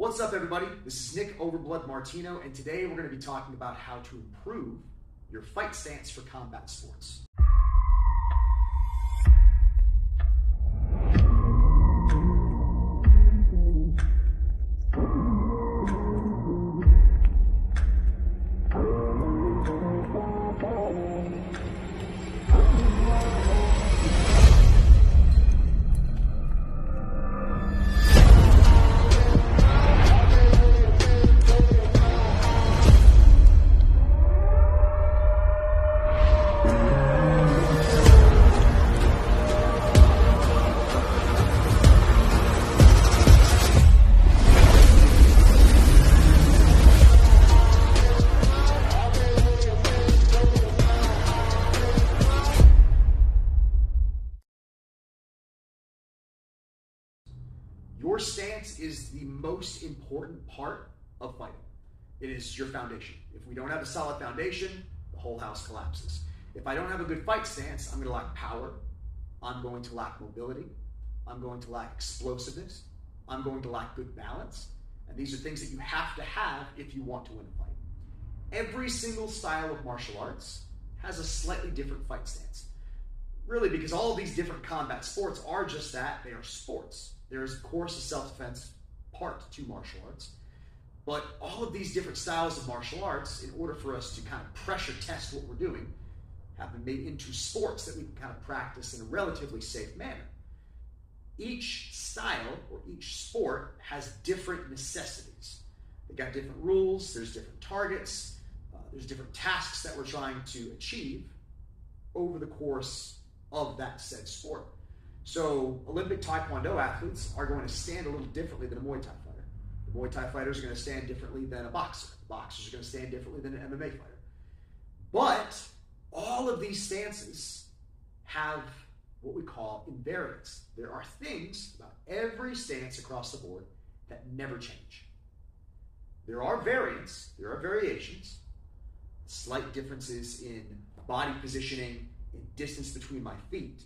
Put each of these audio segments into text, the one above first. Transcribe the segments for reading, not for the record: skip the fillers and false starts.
What's up, everybody? This is Nick Overblood Martino, and today we're going to be talking about how to improve your fight stance for combat sports. Your stance is the most important part of fighting. It is your foundation. If we don't have a solid foundation, the whole house collapses. If I don't have a good fight stance, I'm going to lack power. I'm going to lack mobility. I'm going to lack explosiveness. I'm going to lack good balance. And these are things that you have to have if you want to win a fight. Every single style of martial arts has a slightly different fight stance. Really, because all of these different combat sports are just that. They are sports. There is, of course, a self-defense part to martial arts. But all of these different styles of martial arts, in order for us to kind of pressure test what we're doing, have been made into sports that we can kind of practice in a relatively safe manner. Each style or each sport has different necessities. They've got different rules, there's different targets, there's different tasks that we're trying to achieve over the course of that said sport. So Olympic Taekwondo athletes are going to stand a little differently than a Muay Thai fighter. The Muay Thai fighters are going to stand differently than a boxer. The boxers are going to stand differently than an MMA fighter. But all of these stances have what we call invariants. There are things about every stance across the board that never change. There are variants, there are variations, slight differences in body positioning, in distance between my feet.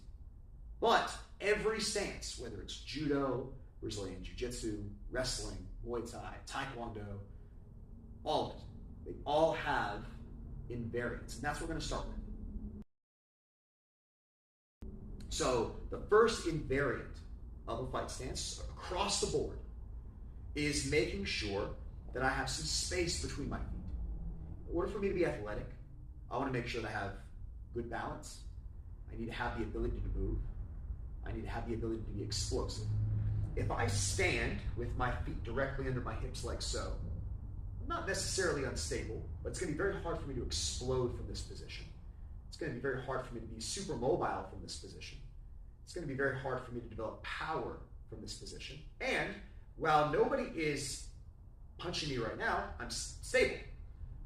But every stance, whether it's judo, Brazilian jiu-jitsu, wrestling, Muay Thai, Taekwondo, all of it, they all have invariants. And that's what we're going to start with. So the first invariant of a fight stance across the board is making sure that I have some space between my feet. In order for me to be athletic, I want to make sure that I have good balance. I need to have the ability to move. I need to have the ability to be explosive. If I stand with my feet directly under my hips like so, I'm not necessarily unstable, but it's going to be very hard for me to explode from this position. It's going to be very hard for me to be super mobile from this position. It's going to be very hard for me to develop power from this position. And while nobody is punching me right now, I'm stable.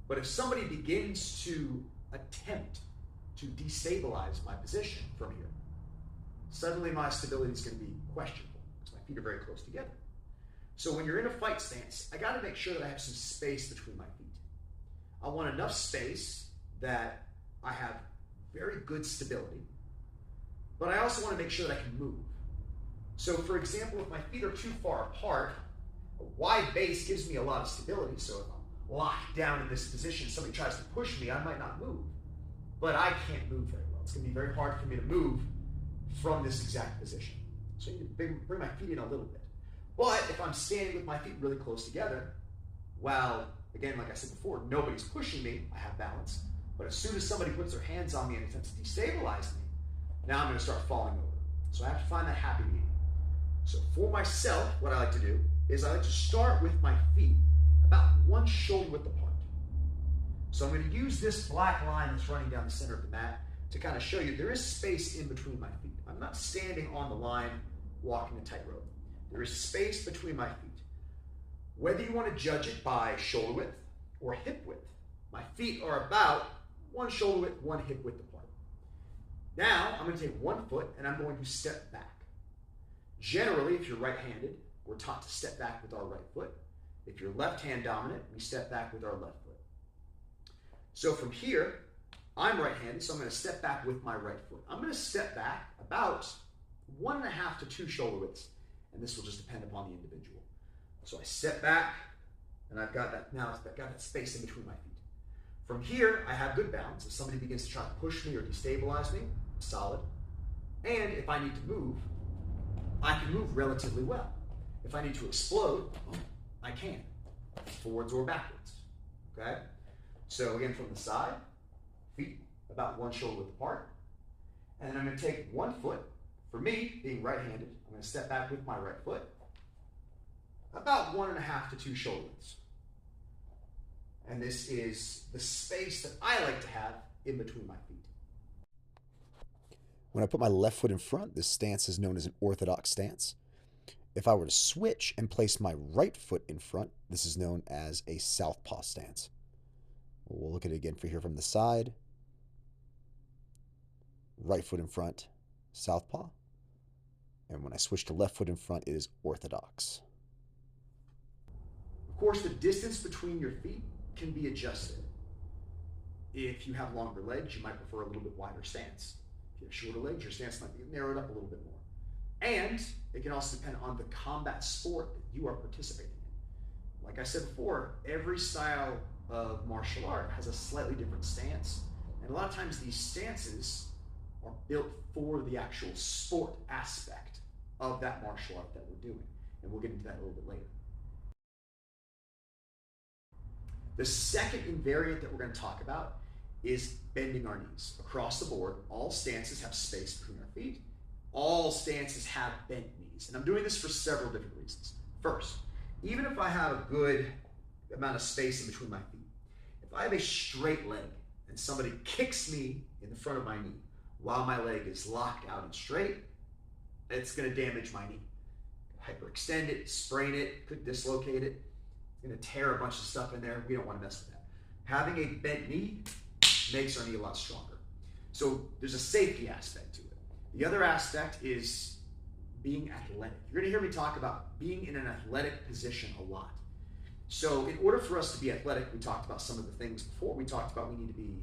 But if somebody begins to attempt to destabilize my position from here, suddenly my stability is going to be questionable because my feet are very close together. So when you're in a fight stance, I got to make sure that I have some space between my feet. I want enough space that I have very good stability, but I also want to make sure that I can move. So for example, if my feet are too far apart, a wide base gives me a lot of stability. So if I'm locked down in this position, somebody tries to push me, I might not move. But I can't move very well. It's going to be very hard for me to move from this exact position. So you need to bring my feet in a little bit. But if I'm standing with my feet really close together, while, again, like I said before, nobody's pushing me, I have balance. But as soon as somebody puts their hands on me and attempts to destabilize me, now I'm going to start falling over. So I have to find that happy medium. So for myself, what I like to do is I like to start with my feet about one shoulder width apart. So I'm going to use this black line that's running down the center of the mat to kind of show you there is space in between my feet. I'm not standing on the line walking a tightrope. There is space between my feet. Whether you want to judge it by shoulder width or hip width, my feet are about one shoulder width, one hip width apart. Now I'm going to take one foot and I'm going to step back. Generally, if you're right-handed, we're taught to step back with our right foot. If you're left-hand dominant, we step back with our left foot. So from here, I'm right-handed, so I'm going to step back with my right foot. I'm going to step back about 1.5 to 2 shoulder widths, and this will just depend upon the individual. So I step back, and I've got that, now I've got that space in between my feet. From here, I have good balance. If somebody begins to try to push me or destabilize me, I'm solid. And if I need to move, I can move relatively well. If I need to explode, I can, forwards or backwards, okay? So again, from the side, feet about one shoulder width apart. And then I'm gonna take one foot. For me, being right-handed, I'm gonna step back with my right foot, about 1.5 to 2 shoulder widths. And this is the space that I like to have in between my feet. When I put my left foot in front, this stance is known as an orthodox stance. If I were to switch and place my right foot in front, this is known as a southpaw stance. We'll look at it again for here from the side. Right foot in front, southpaw. And when I switch to left foot in front, it is orthodox. Of course, the distance between your feet can be adjusted. If you have longer legs, you might prefer a little bit wider stance. If you have shorter legs, your stance might be narrowed up a little bit more. And it can also depend on the combat sport that you are participating in. Like I said before, every style of martial art has a slightly different stance. And a lot of times these stances are built for the actual sport aspect of that martial art that we're doing. And we'll get into that a little bit later. The second invariant that we're going to talk about is bending our knees. Across the board, all stances have space between our feet. All stances have bent knees. And I'm doing this for several different reasons. First, even if I have a good amount of space in between my feet, if I have a straight leg and somebody kicks me in the front of my knee while my leg is locked out and straight, it's going to damage my knee. Hyperextend it, sprain it, could dislocate it. It's going to tear a bunch of stuff in there. We don't want to mess with that. Having a bent knee makes our knee a lot stronger. So there's a safety aspect to it. The other aspect is being athletic. You're going to hear me talk about being in an athletic position a lot. So in order for us to be athletic, we talked about some of the things before. We talked about we need to be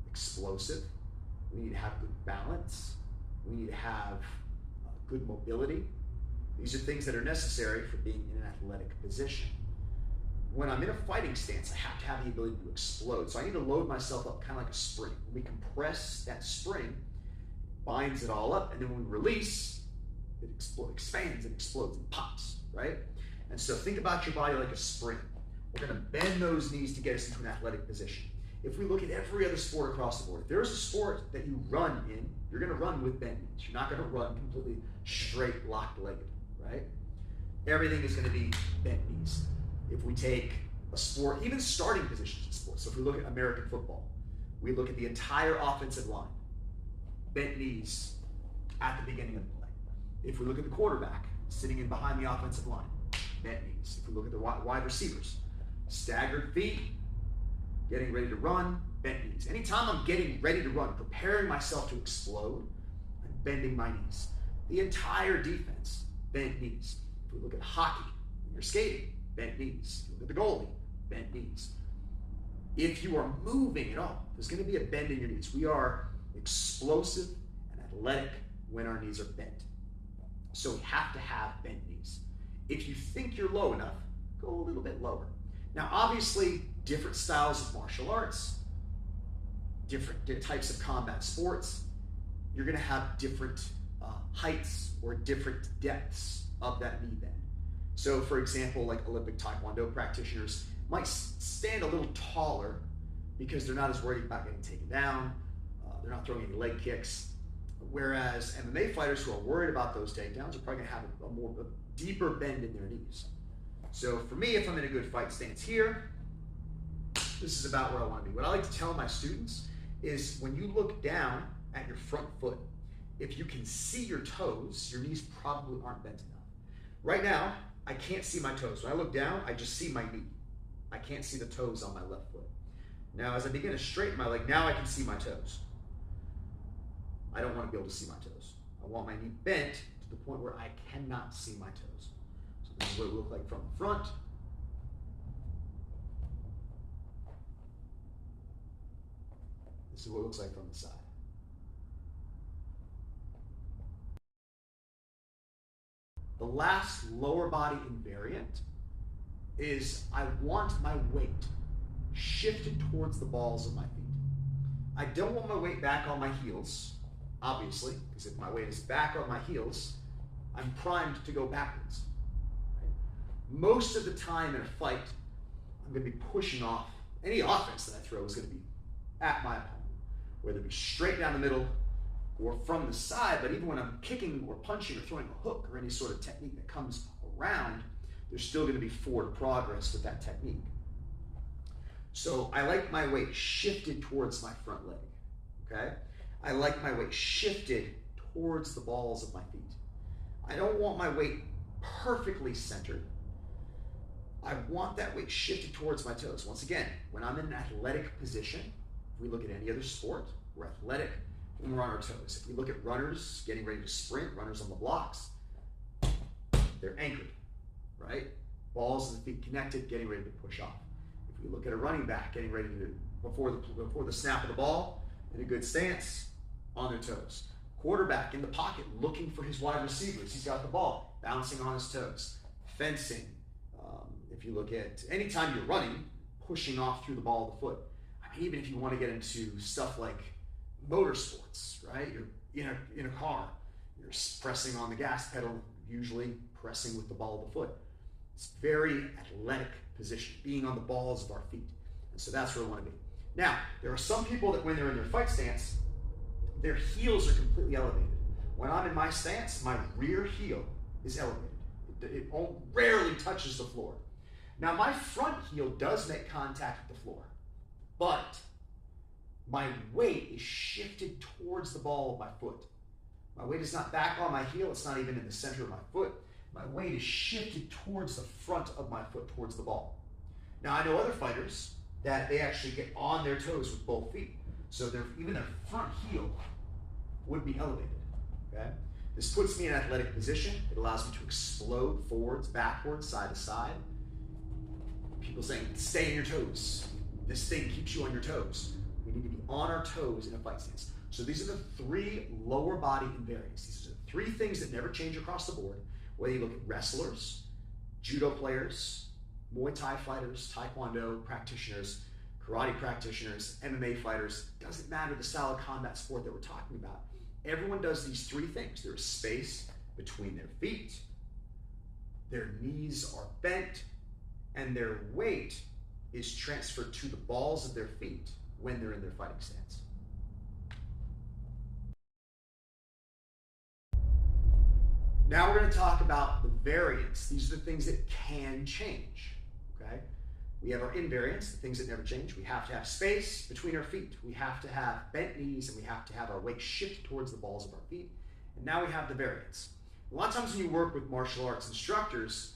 explosive. We need to have good balance. We need to have good mobility. These are things that are necessary for being in an athletic position. When I'm in a fighting stance, I have to have the ability to explode. So I need to load myself up kind of like a spring. When we compress that spring, binds it all up, and then when we release, it expands and explodes and pops, right? And so think about your body like a spring. We're going to bend those knees to get us into an athletic position. If we look at every other sport across the board, if there's a sport that you run in, you're going to run with bent knees. You're not going to run completely straight, locked-legged, right? Everything is going to be bent knees. If we take a sport, even starting positions in sports, so if we look at American football, we look at the entire offensive line, bent knees at the beginning of the play. If we look at the quarterback, sitting in behind the offensive line, bent knees. If we look at the wide receivers, staggered feet, getting ready to run, bent knees. Anytime I'm getting ready to run, preparing myself to explode, I'm bending my knees. The entire defense, bent knees. If we look at hockey, when you're skating, bent knees. If you look at the goalie, bent knees. If you are moving at all, there's going to be a bend in your knees. We are explosive and athletic when our knees are bent. So we have to have bent knees. If you think you're low enough, go a little bit lower. Now, obviously, different styles of martial arts, different types of combat sports, you're going to have different heights or different depths of that knee bend. So, for example, like Olympic Taekwondo practitioners might stand a little taller because they're not as worried about getting taken down. They're not throwing any leg kicks. Whereas MMA fighters who are worried about those takedowns are probably going to have a deeper bend in their knees. So for me, if I'm in a good fight stance here, this is about where I want to be. What I like to tell my students is when you look down at your front foot, if you can see your toes, your knees probably aren't bent enough. Right now, I can't see my toes. When I look down, I just see my knee. I can't see the toes on my left foot. Now, as I begin to straighten my leg, now I can see my toes. I don't want to be able to see my toes. I want my knee bent to the point where I cannot see my toes. So this is what it looks like from the front. This is what it looks like from the side. The last lower body invariant is I want my weight shifted towards the balls of my feet. I don't want my weight back on my heels, obviously, because if my weight is back on my heels, I'm primed to go backwards. Right? Most of the time in a fight, I'm going to be pushing off. Any offense that I throw is going to be at my opponent, whether it be straight down the middle or from the side. But even when I'm kicking or punching or throwing a hook or any sort of technique that comes around, there's still going to be forward progress with that technique. So I like my weight shifted towards my front leg, okay? I like my weight shifted towards the balls of my feet. I don't want my weight perfectly centered. I want that weight shifted towards my toes. Once again, when I'm in an athletic position, if we look at any other sport, we're athletic when we're on our toes. If we look at runners getting ready to sprint, runners on the blocks, they're anchored, right? Balls and the feet connected, getting ready to push off. If we look at a running back getting ready to, before the snap of the ball, in a good stance, on their toes. Quarterback in the pocket looking for his wide receivers. He's got the ball, bouncing on his toes. Fencing. If you look at anytime you're running, pushing off through the ball of the foot. I mean, even if you want to get into stuff like motorsports, right? You're in a car, you're pressing on the gas pedal, usually pressing with the ball of the foot. It's very athletic position, being on the balls of our feet. And so that's where I want to be. Now, there are some people that when they're in their fight stance, their heels are completely elevated. When I'm in my stance, my rear heel is elevated. It rarely touches the floor. Now, my front heel does make contact with the floor, but my weight is shifted towards the ball of my foot. My weight is not back on my heel. It's not even in the center of my foot. My weight is shifted towards the front of my foot, towards the ball. Now, I know other fighters that they actually get on their toes with both feet. So even their front heel would be elevated, okay? This puts me in an athletic position. It allows me to explode forwards, backwards, side to side. People saying, stay on your toes. This thing keeps you on your toes. We need to be on our toes in a fight stance. So these are the three lower body invariants. These are the three things that never change across the board. Whether you look at wrestlers, judo players, Muay Thai fighters, Taekwondo practitioners, karate practitioners, MMA fighters, doesn't matter the style of combat sport that we're talking about. Everyone does these three things. There's space between their feet, their knees are bent, and their weight is transferred to the balls of their feet when they're in their fighting stance. Now we're going to talk about the variants. These are the things that can change, okay? We have our invariants, the things that never change. We have to have space between our feet. We have to have bent knees, and we have to have our weight shift towards the balls of our feet. And now we have the variants. A lot of times when you work with martial arts instructors,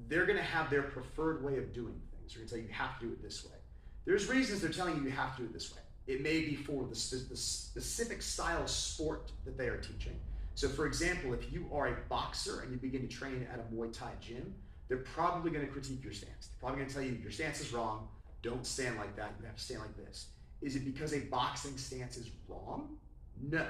they're going to have their preferred way of doing things. They're going to tell you have to do it this way. There's reasons they're telling you have to do it this way. It may be for the specific style of sport that they are teaching. So for example, if you are a boxer and you begin to train at a Muay Thai gym, they're probably going to critique your stance. They're probably going to tell you your stance is wrong. Don't stand like that. You have to stand like this. Is it because a boxing stance is wrong? No,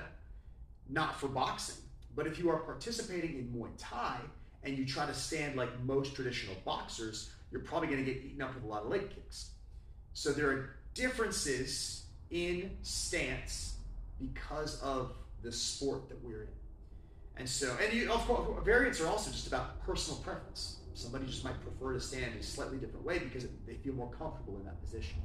not for boxing. But if you are participating in Muay Thai and you try to stand like most traditional boxers, you're probably going to get eaten up with a lot of leg kicks. So there are differences in stance because of the sport that we're in. And so, of course, variants are also just about personal preference. Somebody just might prefer to stand a slightly different way because they feel more comfortable in that position,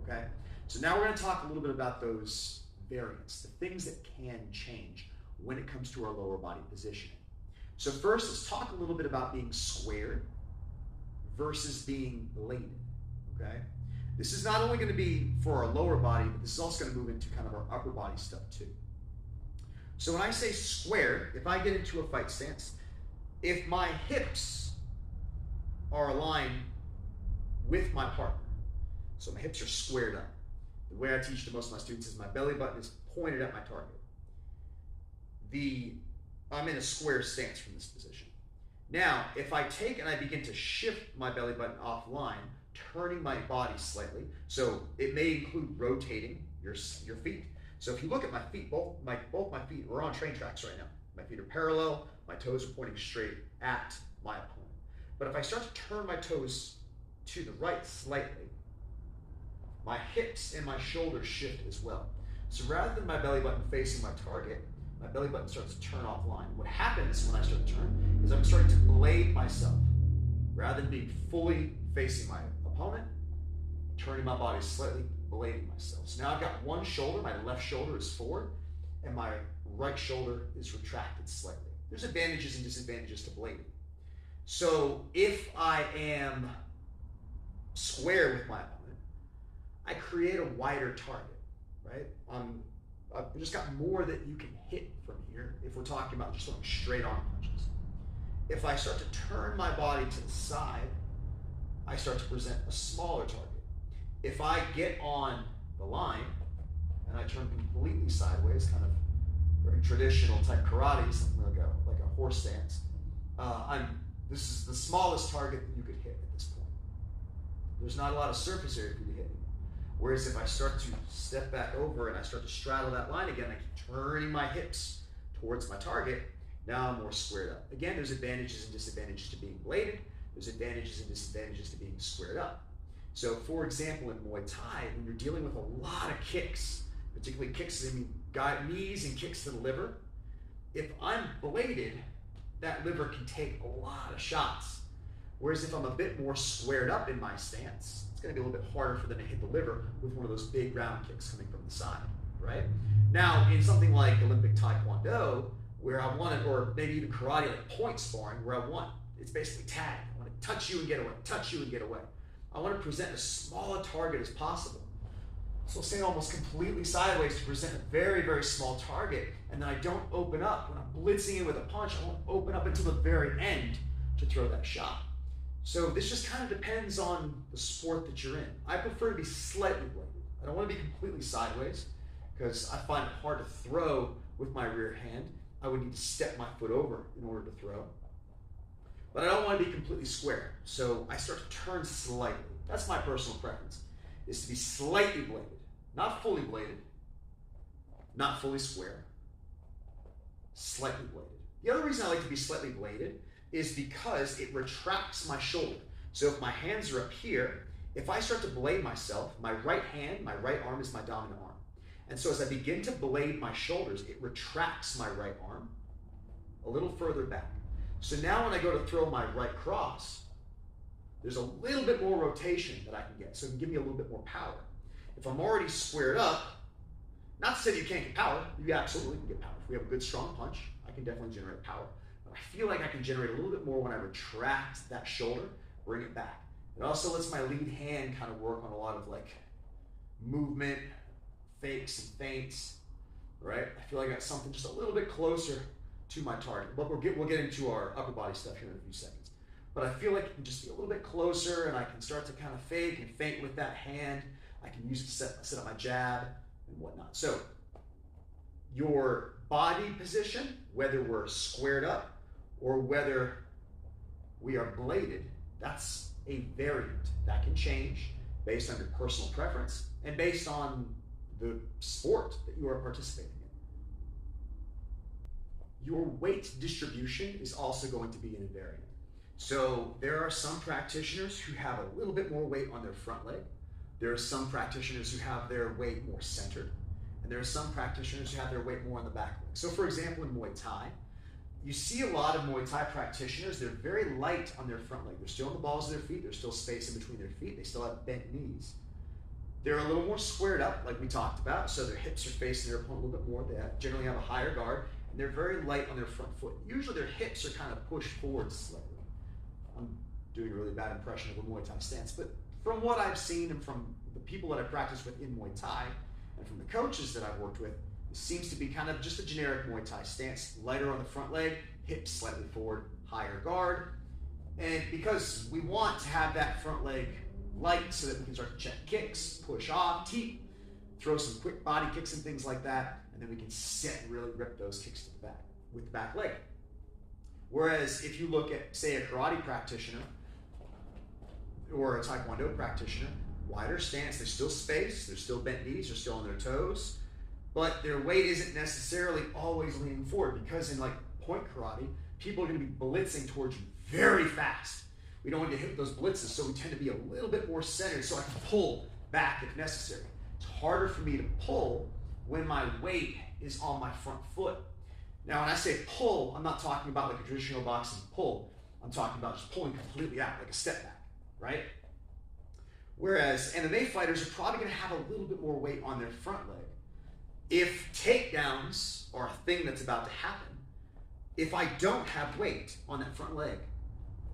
okay? So now we're going to talk a little bit about those variants, the things that can change when it comes to our lower body positioning. So first, let's talk a little bit about being squared versus being bladed, okay? This is not only going to be for our lower body, but this is also going to move into kind of our upper body stuff too. So when I say squared, if I get into a fight stance, if my hips are aligned with my partner, so my hips are squared up. The way I teach to most of my students is my belly button is pointed at my target. I'm in a square stance from this position. Now, if I take and I begin to shift my belly button offline, turning my body slightly, so it may include rotating your feet. So if you look at my feet, both my feet, we're on train tracks right now. My feet are parallel, my toes are pointing straight at my opponent. But if I start to turn my toes to the right slightly, my hips and my shoulders shift as well. So rather than my belly button facing my target, my belly button starts to turn offline. What happens when I start to turn is I'm starting to blade myself. Rather than being fully facing my opponent, turning my body slightly, blading myself. So now I've got one shoulder, my left shoulder is forward, and my right shoulder is retracted slightly. There's advantages and disadvantages to blading. So if I am square with my opponent, I create a wider target, right? I've just got more that you can hit from here if we're talking about just throwing straight arm punches. If I start to turn my body to the side, I start to present a smaller target. If I get on the line and I turn completely sideways, kind of very traditional type karate, something like a horse stance, this is the smallest target that you could hit at this point. There's not a lot of surface area for you to hit. Whereas if I start to step back over and I start to straddle that line again, I keep turning my hips towards my target, now I'm more squared up. Again, there's advantages and disadvantages to being bladed. There's advantages and disadvantages to being squared up. So for example, in Muay Thai, when you're dealing with a lot of kicks, particularly kicks in knees and kicks to the liver, if I'm bladed, that liver can take a lot of shots. Whereas if I'm a bit more squared up in my stance, it's going to be a little bit harder for them to hit the liver with one of those big round kicks coming from the side, right? Now, in something like Olympic Taekwondo, where I want it, or maybe even karate, like point sparring, where it's basically tag. I want to touch you and get away, touch you and get away. I want to present as small a target as possible. So stand almost completely sideways to present a very, very small target, and then I don't open up. When I'm blitzing in with a punch, I won't open up until the very end to throw that shot. So this just kind of depends on the sport that you're in. I prefer to be slightly bladed. I don't want to be completely sideways because I find it hard to throw with my rear hand. I would need to step my foot over in order to throw. But I don't want to be completely square. So I start to turn slightly. That's my personal preference, is to be slightly bladed. Not fully bladed, not fully square, slightly bladed. The other reason I like to be slightly bladed is because it retracts my shoulder. So if my hands are up here, if I start to blade myself, my right hand, my right arm is my dominant arm. And so as I begin to blade my shoulders, it retracts my right arm a little further back. So now when I go to throw my right cross, there's a little bit more rotation that I can get, so it can give me a little bit more power. If I'm already squared up, not to say that you can't get power, you absolutely can get power. If we have a good strong punch, I can definitely generate power. But I feel like I can generate a little bit more when I retract that shoulder, bring it back. It also lets my lead hand kind of work on a lot of like movement, fakes and feints, right? I feel like I got something just a little bit closer to my target. But we'll get into our upper body stuff here in a few seconds. But I feel like it can just be a little bit closer and I can start to kind of fake and feint with that hand. I can use it to set up my jab and whatnot. So your body position, whether we're squared up or whether we are bladed, that's a variant. That can change based on your personal preference and based on the sport that you are participating in. Your weight distribution is also going to be an invariant. So there are some practitioners who have a little bit more weight on their front leg. There are some practitioners who have their weight more centered. And there are some practitioners who have their weight more on the back leg. So for example, in Muay Thai, you see a lot of Muay Thai practitioners, they're very light on their front leg. They're still on the balls of their feet. There's still space in between their feet. They still have bent knees. They're a little more squared up, like we talked about, so their hips are facing their opponent a little bit more. They generally have a higher guard, and they're very light on their front foot. Usually their hips are kind of pushed forward slightly. I'm doing a really bad impression of a Muay Thai stance, but from what I've seen and from the people that I practice with in Muay Thai, and from the coaches that I've worked with, it seems to be kind of just a generic Muay Thai stance. Lighter on the front leg, hips slightly forward, higher guard. And because we want to have that front leg light so that we can start to check kicks, push off, teep, throw some quick body kicks and things like that, and then we can sit and really rip those kicks to the back with the back leg. Whereas if you look at, say, a karate practitioner or a taekwondo practitioner, wider stance, there's still space, there's still bent knees, they're still on their toes, but their weight isn't necessarily always leaning forward because in like point karate, people are going to be blitzing towards you very fast. We don't want to get hit with those blitzes, so we tend to be a little bit more centered so I can pull back if necessary. It's harder for me to pull when my weight is on my front foot. Now, when I say pull, I'm not talking about like a traditional boxing pull. I'm talking about just pulling completely out, like a step back, right? Whereas MMA fighters are probably going to have a little bit more weight on their front leg. If takedowns are a thing that's about to happen, if I don't have weight on that front leg,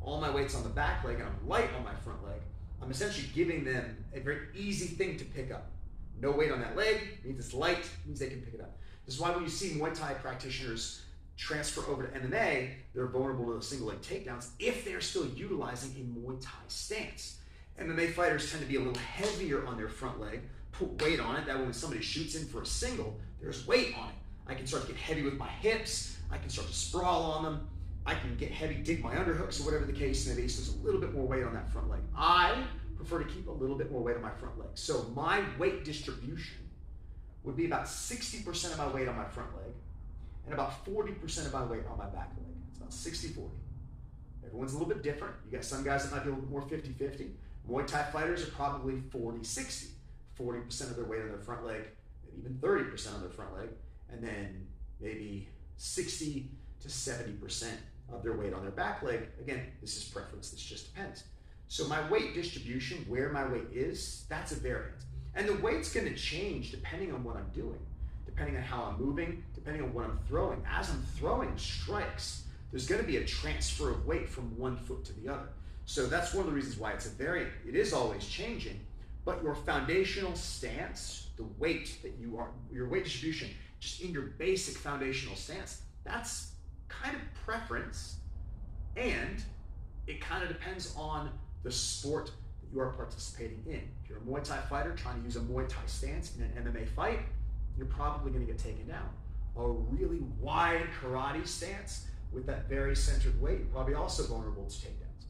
all my weight's on the back leg and I'm light on my front leg, I'm essentially giving them a very easy thing to pick up. No weight on that leg means it's light, means they can pick it up. This is why when you see Muay Thai practitioners transfer over to MMA, they're vulnerable to the single leg takedowns if they're still utilizing a Muay Thai stance. MMA fighters tend to be a little heavier on their front leg, put weight on it, that way when somebody shoots in for a single, there's weight on it. I can start to get heavy with my hips, I can start to sprawl on them, I can get heavy, dig my underhooks, or whatever the case may be, so there's a little bit more weight on that front leg. I prefer to keep a little bit more weight on my front leg. So my weight distribution would be about 60% of my weight on my front leg and about 40% of my weight on my back leg. It's about 60-40. Everyone's a little bit different. You got some guys that might be a little bit more 50-50. Muay Thai fighters are probably 40-60. 40% of their weight on their front leg, maybe even 30% on their front leg, and then maybe 60 to 70% of their weight on their back leg. Again, this is preference, this just depends. So my weight distribution, where my weight is, that's a variant. And the weight's gonna change depending on what I'm doing, depending on how I'm moving, depending on what I'm throwing. As I'm throwing strikes, there's gonna be a transfer of weight from one foot to the other. So that's one of the reasons why it's a variant. It is always changing, but your foundational stance, the weight that you are, your weight distribution, just in your basic foundational stance, that's kind of preference, and it kind of depends on the sport that you are participating in. If you're a Muay Thai fighter trying to use a Muay Thai stance in an MMA fight, you're probably going to get taken down. A really wide karate stance with that very centered weight, you're probably also vulnerable to takedowns.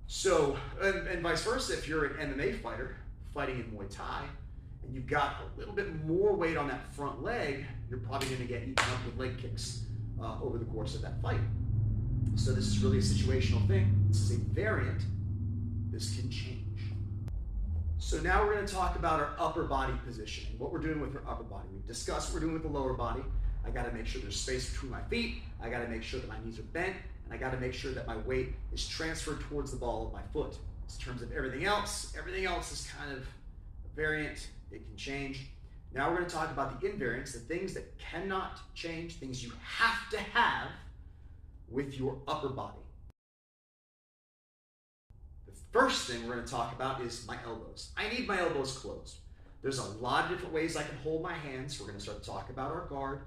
So, and vice versa, if you're an MMA fighter fighting in Muay Thai, and you've got a little bit more weight on that front leg, you're probably going to get eaten up with leg kicks over the course of that fight. So this is really a situational thing. This is a variant. This can change. So now we're going to talk about our upper body positioning, what we're doing with our upper body. We've discussed what we're doing with the lower body. I got to make sure there's space between my feet. I got to make sure that my knees are bent, and I got to make sure that my weight is transferred towards the ball of my foot. In terms of everything else is kind of a variant. It can change. Now we're going to talk about the invariants, the things that cannot change, things you have to have with your upper body. The first thing we're going to talk about is my elbows. I need my elbows closed. There's a lot of different ways I can hold my hands. We're going to start to talk about our guard,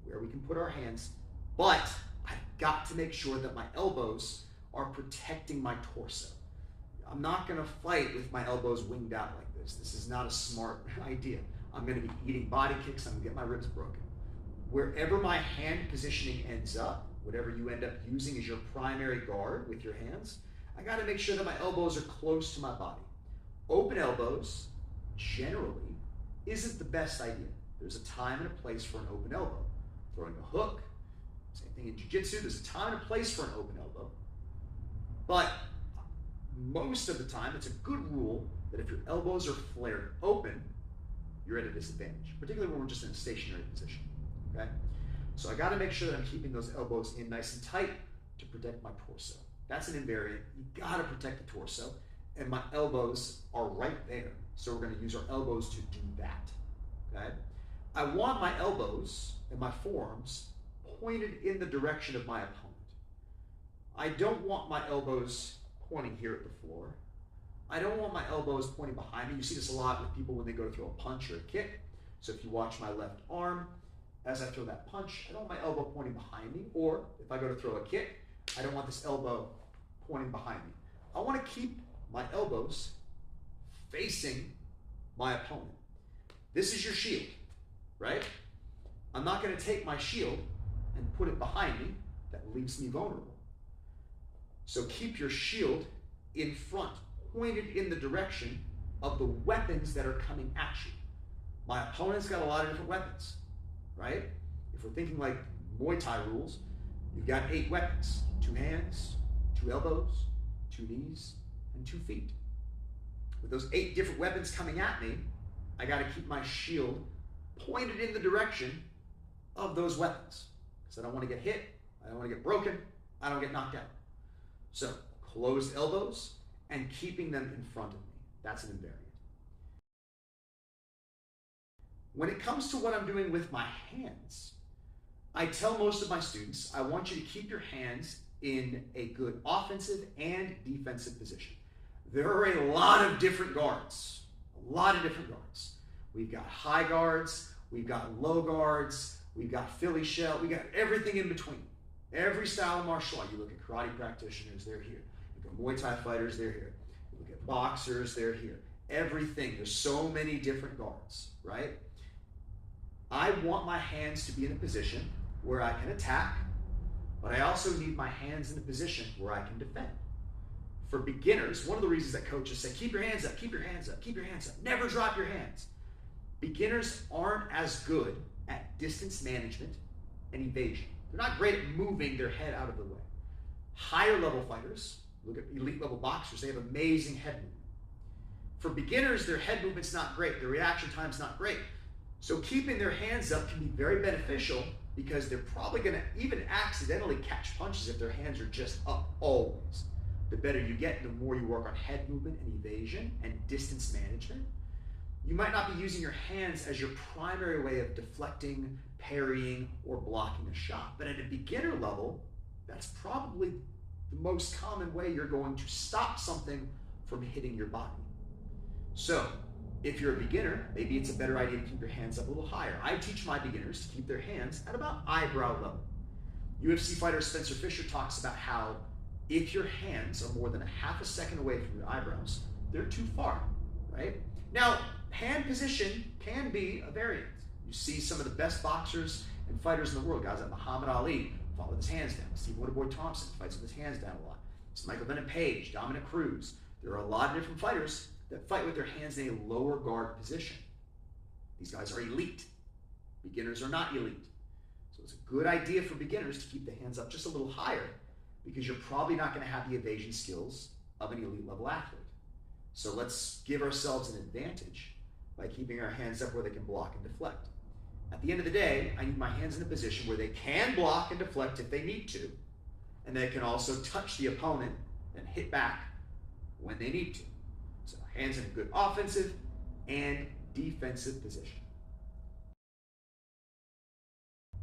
where we can put our hands, but I've got to make sure that my elbows are protecting my torso. I'm not going to fight with my elbows winged out like this. This is not a smart idea. I'm going to be eating body kicks. I'm going to get my ribs broken. Wherever my hand positioning ends up, whatever you end up using as your primary guard with your hands, I got to make sure that my elbows are close to my body. Open elbows, generally, isn't the best idea. There's a time and a place for an open elbow. Throwing a hook, same thing in jiu-jitsu, there's a time and a place for an open elbow. But most of the time, it's a good rule that if your elbows are flared open, you're at a disadvantage, particularly when we're just in a stationary position, okay? So I gotta make sure that I'm keeping those elbows in nice and tight to protect my torso. That's an invariant. You gotta protect the torso, and my elbows are right there. So we're gonna use our elbows to do that, okay? I want my elbows and my forearms pointed in the direction of my opponent. I don't want my elbows pointing here at the floor. I don't want my elbows pointing behind me. You see this a lot with people when they go to throw a punch or a kick. So if you watch my left arm, as I throw that punch, I don't want my elbow pointing behind me. Or if I go to throw a kick, I don't want this elbow pointing behind me. I want to keep my elbows facing my opponent. This is your shield, right? I'm not going to take my shield and put it behind me. That leaves me vulnerable. So keep your shield in front, pointed in the direction of the weapons that are coming at you. My opponent's got a lot of different weapons, right? If we're thinking like Muay Thai rules, you've got 8 weapons: 2 hands, 2 elbows, 2 knees, and 2 feet. With those 8 different weapons coming at me, I got to keep my shield pointed in the direction of those weapons. Because I don't want to get hit, I don't want to get broken, I don't get knocked out. So, closed elbows and keeping them in front of me. That's an invariant. When it comes to what I'm doing with my hands, I tell most of my students, I want you to keep your hands in a good offensive and defensive position. There are a lot of different guards, We've got high guards, we've got low guards, we've got Philly shell, we got everything in between. Every style of martial art. You look at karate practitioners, they're here. You look at Muay Thai fighters, they're here. You look at boxers, they're here. Everything, there's so many different guards, right? I want my hands to be in a position where I can attack, but I also need my hands in a position where I can defend. For beginners, one of the reasons that coaches say, keep your hands up, keep your hands up, keep your hands up, never drop your hands. Beginners aren't as good at distance management and evasion. They're not great at moving their head out of the way. Higher level fighters, look at elite level boxers, they have amazing head movement. For beginners, their head movement's not great, their reaction time's not great. So keeping their hands up can be very beneficial because they're probably going to even accidentally catch punches if their hands are just up always. The better you get, the more you work on head movement and evasion and distance management. You might not be using your hands as your primary way of deflecting, parrying, or blocking a shot. But at a beginner level, that's probably the most common way you're going to stop something from hitting your body. So, if you're a beginner, maybe it's a better idea to keep your hands up a little higher. I teach my beginners to keep their hands at about eyebrow level. UFC fighter Spencer Fisher talks about how if your hands are more than a half a second away from your eyebrows, they're too far, right? Now, hand position can be a variant. You see some of the best boxers and fighters in the world, guys like Muhammad Ali, fought with his hands down. Steve Waterboy Thompson fights with his hands down a lot. It's Michael Venom Page, Dominic Cruz. There are a lot of different fighters that fight with their hands in a lower guard position. These guys are elite. Beginners are not elite. So it's a good idea for beginners to keep the hands up just a little higher because you're probably not going to have the evasion skills of an elite level athlete. So let's give ourselves an advantage by keeping our hands up where they can block and deflect. At the end of the day, I need my hands in a position where they can block and deflect if they need to, and they can also touch the opponent and hit back when they need to. So hands in a good offensive and defensive position.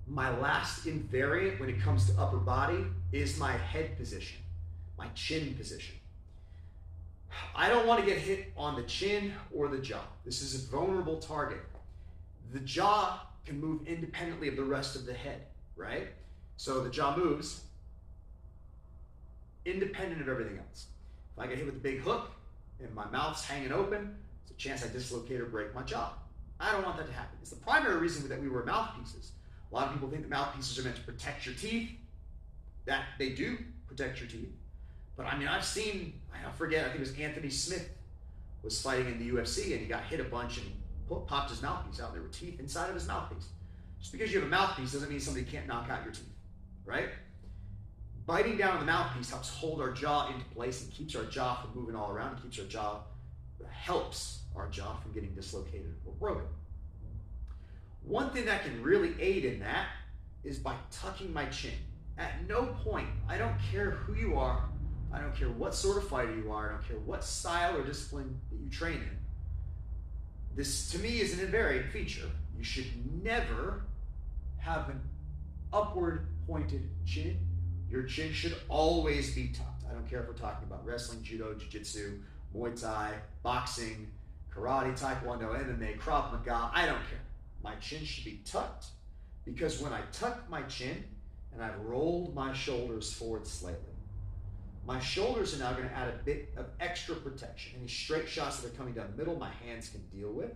My last invariant when it comes to upper body is my head position, my chin position. I don't want to get hit on the chin or the jaw. This is a vulnerable target. The jaw can move independently of the rest of the head, right? So the jaw moves independent of everything else. If I get hit with a big hook and my mouth's hanging open, there's a chance I dislocate or break my jaw. I don't want that to happen. It's the primary reason that we wear mouthpieces. A lot of people think that mouthpieces are meant to protect your teeth. That they do protect your teeth. But I mean, I've seen, I forget, I think it was Anthony Smith was fighting in the UFC and he got hit a bunch and popped his mouthpiece out. There were teeth inside of his mouthpiece. Just because you have a mouthpiece doesn't mean somebody can't knock out your teeth, right? Biting down on the mouthpiece helps hold our jaw into place and keeps our jaw from moving all around. It keeps our jaw, helps our jaw from getting dislocated or broken. One thing that can really aid in that is by tucking my chin. At no point, I don't care who you are, I don't care what sort of fighter you are, I don't care what style or discipline that you train in. This, to me, is an invariant feature. You should never have an upward pointed chin. Your chin should always be tucked. I don't care if we're talking about wrestling, judo, jiu-jitsu, Muay Thai, boxing, karate, taekwondo, MMA, Krav Maga, I don't care. My chin should be tucked because when I tuck my chin and I've rolled my shoulders forward slightly, my shoulders are now going to add a bit of extra protection. Any straight shots that are coming down the middle, my hands can deal with.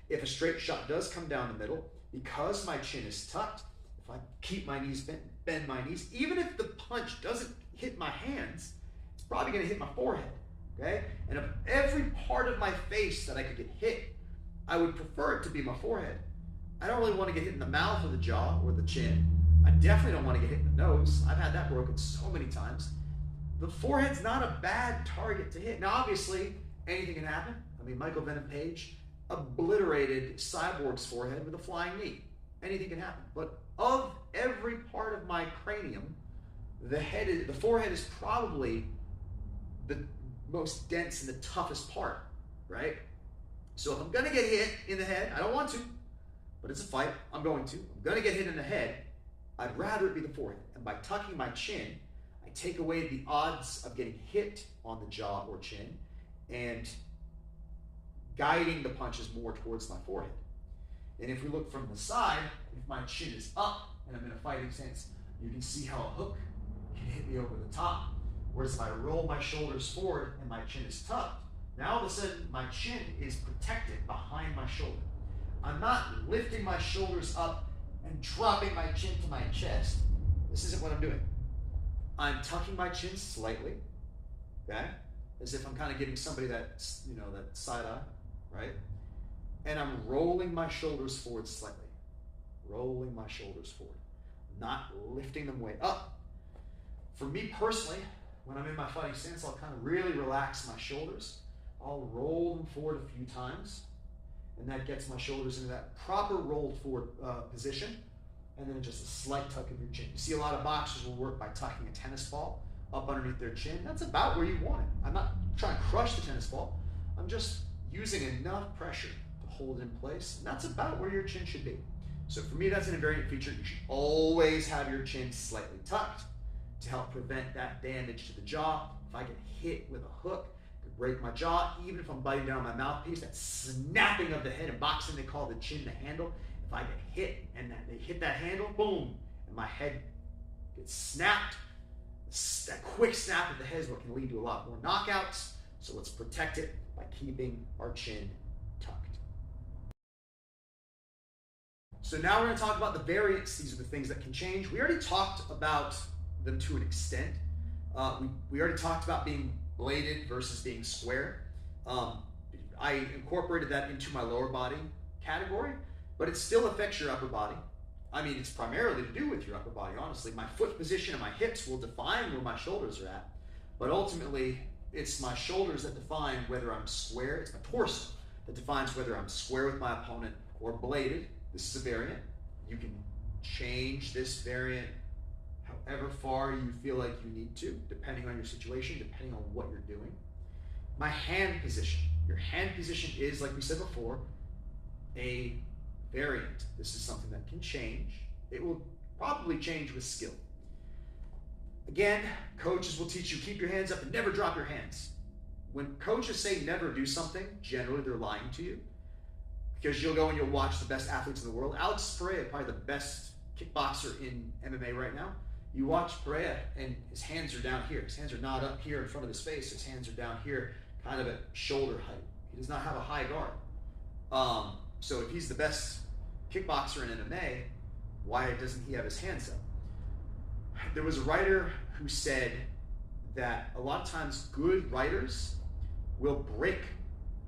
If a straight shot does come down the middle, because my chin is tucked, if I keep my knees bent, bend my knees, even if the punch doesn't hit my hands, it's probably going to hit my forehead, okay? And of every part of my face that I could get hit, I would prefer it to be my forehead. I don't really want to get hit in the mouth or the jaw or the chin. I definitely don't want to get hit in the nose. I've had that broken so many times. the forehead's not a bad target to hit. Now, obviously, anything can happen. I mean, Michael Venom Page obliterated Cyborg's forehead with a flying knee. Anything can happen. But of every part of my cranium, the forehead is probably the most dense and the toughest part, right? So if I'm going to get hit in the head, I don't want to, but it's a fight, I'm going to. I'm going to get hit in the head, I'd rather it be the forehead. And by tucking my chin, I take away the odds of getting hit on the jaw or chin and guiding the punches more towards my forehead. And if we look from the side, if my chin is up and I'm in a fighting stance, you can see how a hook can hit me over the top. Whereas if I roll my shoulders forward and my chin is tucked, now all of a sudden my chin is protected behind my shoulder. I'm not lifting my shoulders up and dropping my chin to my chest. This isn't what I'm doing. I'm tucking my chin slightly, okay? As if I'm kind of giving somebody that, that side eye, right? And I'm rolling my shoulders forward slightly. Rolling my shoulders forward. Not lifting them way up. For me personally, when I'm in my fighting stance, I'll kind of really relax my shoulders. I'll roll them forward a few times, and that gets my shoulders into that proper rolled forward position, and then just a slight tuck of your chin. You see a lot of boxers will work by tucking a tennis ball up underneath their chin. That's about where you want it. I'm not trying to crush the tennis ball. I'm just using enough pressure to hold it in place, and that's about where your chin should be. So for me, that's an invariant feature. You should always have your chin slightly tucked to help prevent that damage to the jaw. If I get hit with a hook, it could break my jaw. Even if I'm biting down on my mouthpiece, that snapping of the head. In boxing, they call the chin the handle. If I get hit and they hit that handle, boom, and my head gets snapped, that quick snap of the head is what can lead to a lot more knockouts. So let's protect it by keeping our chin tucked. So now we're going to talk about the variants. These are the things that can change. We already talked about them to an extent. We already talked about being bladed versus being square. I incorporated that into my lower body category, but it still affects your upper body. I mean, it's primarily to do with your upper body, honestly. My foot position and my hips will define where my shoulders are at, but ultimately, it's my shoulders that define whether I'm square. It's my torso that defines whether I'm square with my opponent or bladed. This is a variant. You can change this variant however far you feel like you need to, depending on your situation, depending on what you're doing. My hand position. Your hand position is, like we said before, a variant. This is something that can change. It will probably change with skill. Again, coaches will teach you keep your hands up and never drop your hands. When coaches say never do something, generally they're lying to you, because you'll go and you'll watch the best athletes in the world. Alex Pereira, probably the best kickboxer in MMA right now. You watch Pereira and his hands are down here. His hands are not up here in front of his face. His hands are down here, kind of at shoulder height. He does not have a high guard. So if he's the best kickboxer in MMA, why doesn't he have his hands up? There was a writer who said that a lot of times good writers will break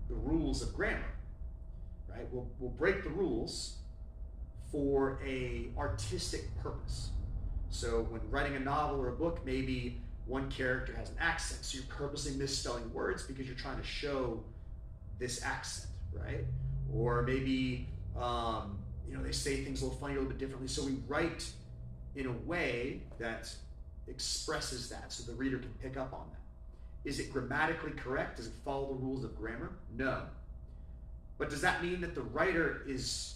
the rules of grammar, right? We'll break the rules for a artistic purpose. So when writing a novel or a book, maybe one character has an accent, so you're purposely misspelling words because you're trying to show this accent, right? Or maybe they say things a little funny, a little bit differently, so we write in a way that expresses that so the reader can pick up on that. Is it grammatically correct? Does it follow the rules of grammar? No. But does that mean that the writer is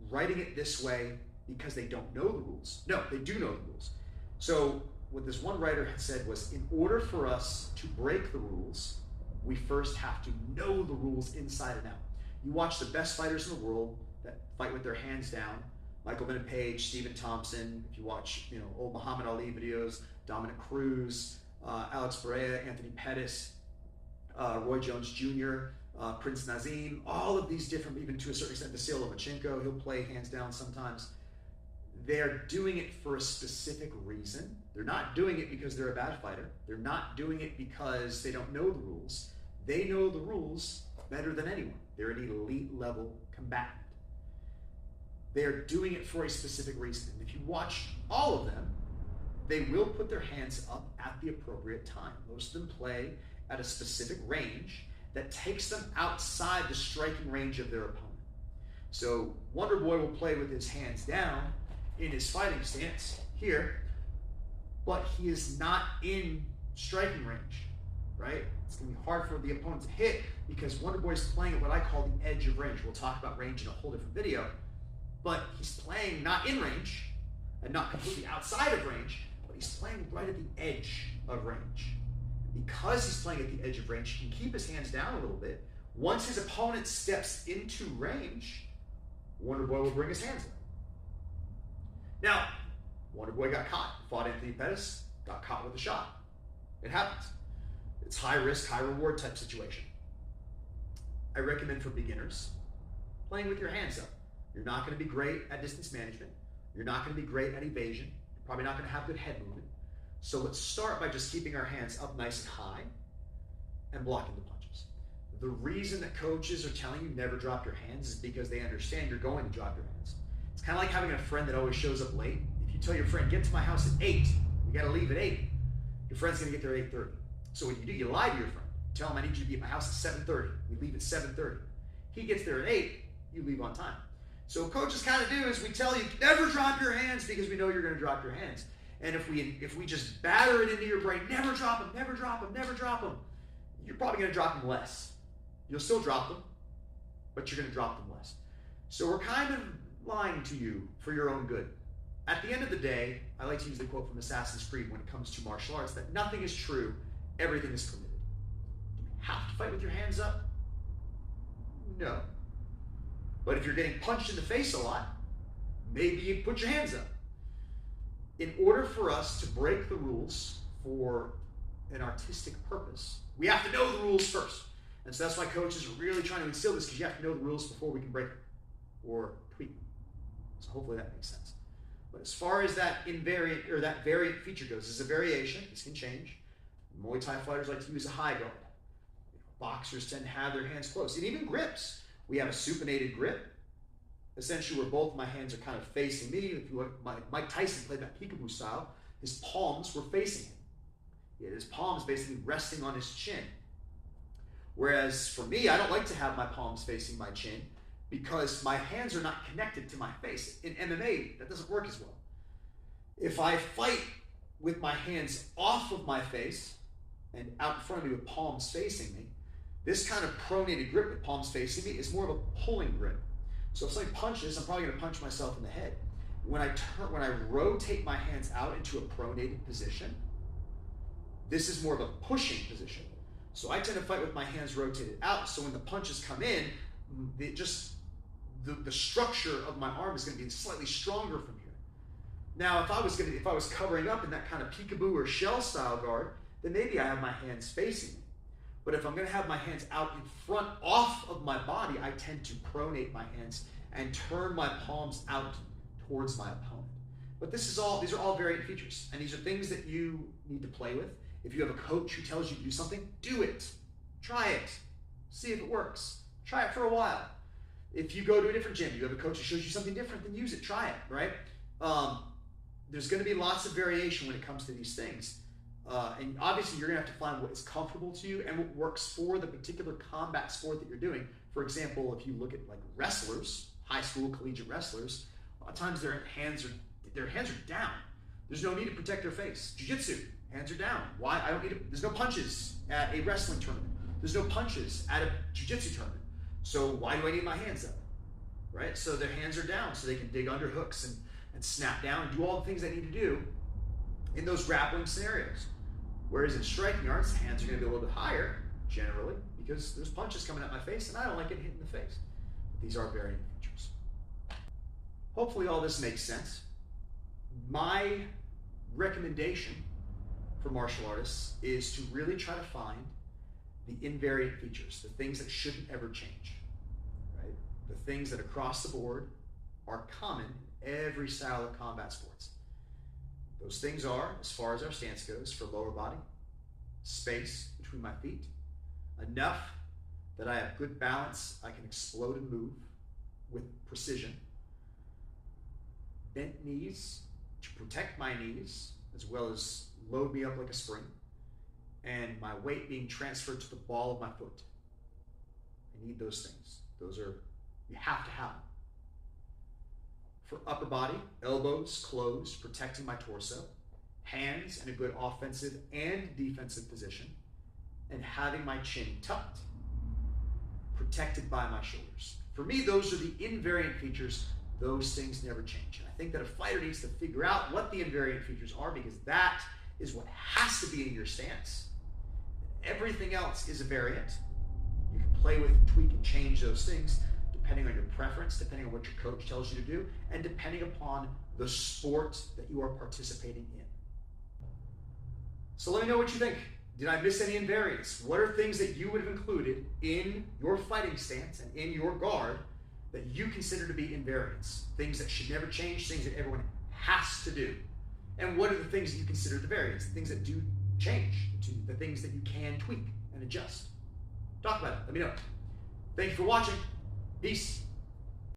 writing it this way because they don't know the rules? No, they do know the rules. So what this one writer had said was, in order for us to break the rules, we first have to know the rules inside and out. You watch the best fighters in the world that fight with their hands down, Michael Venom Page, Stephen Thompson. If you watch, old Muhammad Ali videos, Dominic Cruz, Alex Pereira, Anthony Pettis, Roy Jones Jr., Prince Nazim, all of these different, even to a certain extent, Vasyl Lomachenko, he'll play hands down sometimes. They're doing it for a specific reason. They're not doing it because they're a bad fighter. They're not doing it because they don't know the rules. They know the rules better than anyone. They're an elite level combatant. They're doing it for a specific reason. And if you watch all of them, they will put their hands up at the appropriate time. Most of them play at a specific range that takes them outside the striking range of their opponent. So Wonder Boy will play with his hands down in his fighting stance here, but he is not in striking range, right? It's going to be hard for the opponent to hit because Wonder Boy is playing at what I call the edge of range. We'll talk about range in a whole different video, but he's playing not in range and not completely outside of range, but he's playing right at the edge of range. Because he's playing at the edge of range, he can keep his hands down a little bit. Once his opponent steps into range, Wonder Boy will bring his hands up. Now, Wonder Boy got caught, fought Anthony Pettis, got caught with a shot. It happens. It's high risk, high reward type situation. I recommend for beginners, playing with your hands up. You're not going to be great at distance management. You're not going to be great at evasion. You're probably not going to have good head movement. So let's start by just keeping our hands up nice and high and blocking the punches. The reason that coaches are telling you never drop your hands is because they understand you're going to drop your hands. It's kind of like having a friend that always shows up late. If you tell your friend, get to my house at 8, you got to leave at 8, your friend's going to get there at 8:30. So what you do, you lie to your friend. Tell him I need you to be at my house at 7:30. We leave at 7:30. He gets there at 8, you leave on time. So what coaches kind of do is we tell you, never drop your hands because we know you're going to drop your hands. And if we just batter it into your brain, never drop them, never drop them, never drop them, you're probably going to drop them less. You'll still drop them, but you're going to drop them less. So we're kind of lying to you for your own good. At the end of the day, I like to use the quote from Assassin's Creed when it comes to martial arts, that nothing is true, everything is permitted. Do you have to fight with your hands up? No. But if you're getting punched in the face a lot, maybe you put your hands up. In order for us to break the rules for an artistic purpose, we have to know the rules first. And so that's why coaches are really trying to instill this, because you have to know the rules before we can break them or tweak them. So hopefully that makes sense. But as far as that invariant or that variant feature goes, this is a variation. This can change. Muay Thai fighters like to use a high guard. Boxers tend to have their hands close. And even grips. We have a supinated grip, essentially where both my hands are kind of facing me. If you look, Mike Tyson played that peekaboo style. His palms were facing him. He had his palms basically resting on his chin. Whereas for me, I don't like to have my palms facing my chin because my hands are not connected to my face. In MMA, that doesn't work as well. If I fight with my hands off of my face and out in front of me with palms facing me, this kind of pronated grip with palms facing me is more of a pulling grip. So if somebody punches, I'm probably going to punch myself in the head. When I rotate my hands out into a pronated position, this is more of a pushing position. So I tend to fight with my hands rotated out. So when the punches come in, the structure of my arm is going to be slightly stronger from here. Now, if I was covering up in that kind of peekaboo or shell style guard, then maybe I have my hands facing me. But if I'm going to have my hands out in front off of my body, I tend to pronate my hands and turn my palms out towards my opponent. But these are all variant features, and these are things that you need to play with. If you have a coach who tells you to do something, do it. Try it. See if it works. Try it for a while. If you go to a different gym, you have a coach who shows you something different, then use it. Try it, right? There's going to be lots of variation when it comes to these things. And obviously, you're going to have to find what is comfortable to you and what works for the particular combat sport that you're doing. For example, if you look at like wrestlers, high school, collegiate wrestlers, a lot of times their hands are down. There's no need to protect their face. Jiu-jitsu, hands are down. Why? There's no punches at a wrestling tournament. There's no punches at a jiu-jitsu tournament. So why do I need my hands up? Right? So their hands are down so they can dig under hooks and snap down and do all the things they need to do in those grappling scenarios. Whereas in striking arts, the hands are going to be a little bit higher, generally, because there's punches coming at my face, and I don't like getting hit in the face. But these are variant features. Hopefully all this makes sense. My recommendation for martial artists is to really try to find the invariant features, the things that shouldn't ever change, right? The things that across the board are common in every style of combat sports. Those things are, as far as our stance goes, for lower body, space between my feet, enough that I have good balance, I can explode and move with precision, bent knees to protect my knees, as well as load me up like a spring, and my weight being transferred to the ball of my foot. I need those things. You have to have them. For upper body, elbows closed, protecting my torso, hands in a good offensive and defensive position, and having my chin tucked, protected by my shoulders. For me, those are the invariant features. Those things never change. And I think that a fighter needs to figure out what the invariant features are, because that is what has to be in your stance. Everything else is a variant. You can play with, tweak, and change those things depending on your preference, depending on what your coach tells you to do, and depending upon the sport that you are participating in. So let me know what you think. Did I miss any invariants? What are things that you would have included in your fighting stance and in your guard that you consider to be invariants? Things that should never change, things that everyone has to do. And what are the things that you consider the variants, the things that do change, the things that you can tweak and adjust? Talk about it. Let me know. Thank you for watching. Peace.